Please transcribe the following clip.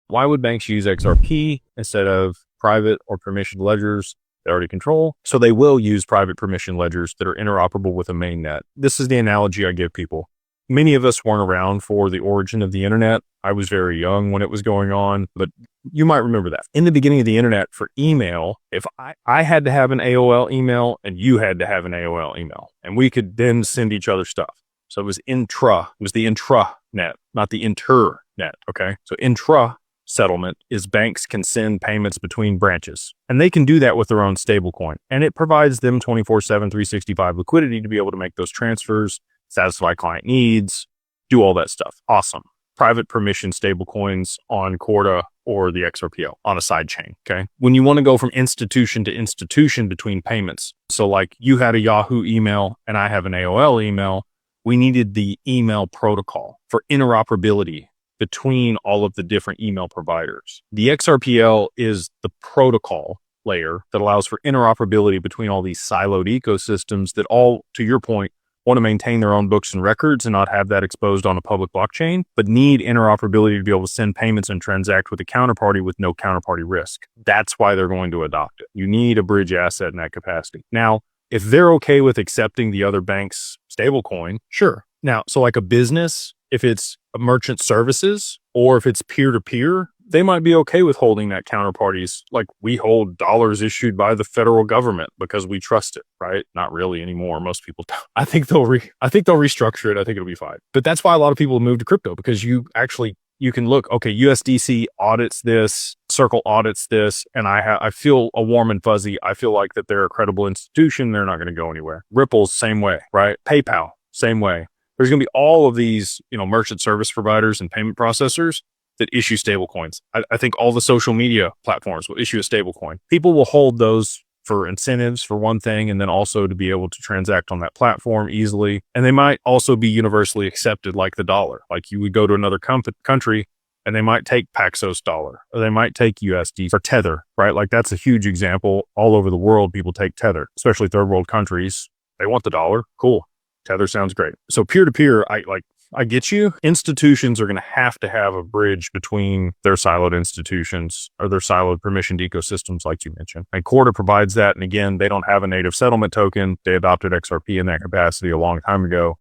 Why would banks use XRP instead of private or permissioned ledgers they already control? So they will use private permission ledgers that are interoperable with a mainnet. This is the analogy I give people. Many of us weren't around for the origin of the internet. I was very young when it was going on, but you might remember that. In the beginning of the internet for email, if I had to have an AOL email and you had to have an AOL email, and we could then send each other stuff. So it was the intranet, not the internet, okay? So intra settlement is banks can send payments between branches, and they can do that with their own stablecoin. And it provides them 24/7, 365 liquidity to be able to make those transfers, satisfy client needs, do all that stuff. Awesome. Private permission stablecoins on Corda or the XRPO on a side chain, okay? When you want to go from institution to institution between payments, so like you had a Yahoo email and I have an AOL email, we needed the email protocol for interoperability between all of the different email providers. The XRPL is the protocol layer that allows for interoperability between all these siloed ecosystems that all, to your point, want to maintain their own books and records and not have that exposed on a public blockchain, but need interoperability to be able to send payments and transact with a counterparty with no counterparty risk. That's why they're going to adopt it. You need a bridge asset in that capacity. Now, if they're okay with accepting the other bank's stablecoin, sure. Now, so like a business, if it's a merchant services or if it's peer-to-peer, they might be okay with holding that counterparties. Like we hold dollars issued by the federal government because we trust it, right? Not really anymore. Most people don't. I think they'll restructure it. I think it'll be fine. But that's why a lot of people move to crypto, because you can look, okay, USDC audits this, Circle audits this, and I feel a warm and fuzzy. I feel like that they're a credible institution. They're not going to go anywhere. Ripple's same way, right? PayPal, same way. There's going to be all of these, merchant service providers and payment processors that issue stablecoins. I think all the social media platforms will issue a stablecoin. People will hold those for incentives for one thing, and then also to be able to transact on that platform easily. And they might also be universally accepted like the dollar. Like you would go to another country and they might take Paxos dollar, or they might take USD for Tether, right? Like that's a huge example. All over the world, people take Tether, especially third world countries. They want the dollar. Cool. Tether sounds great. So peer-to-peer, I get you. Institutions are going to have a bridge between their siloed institutions or their siloed permissioned ecosystems, like you mentioned. And Corda provides that. And again, they don't have a native settlement token. They adopted XRP in that capacity a long time ago.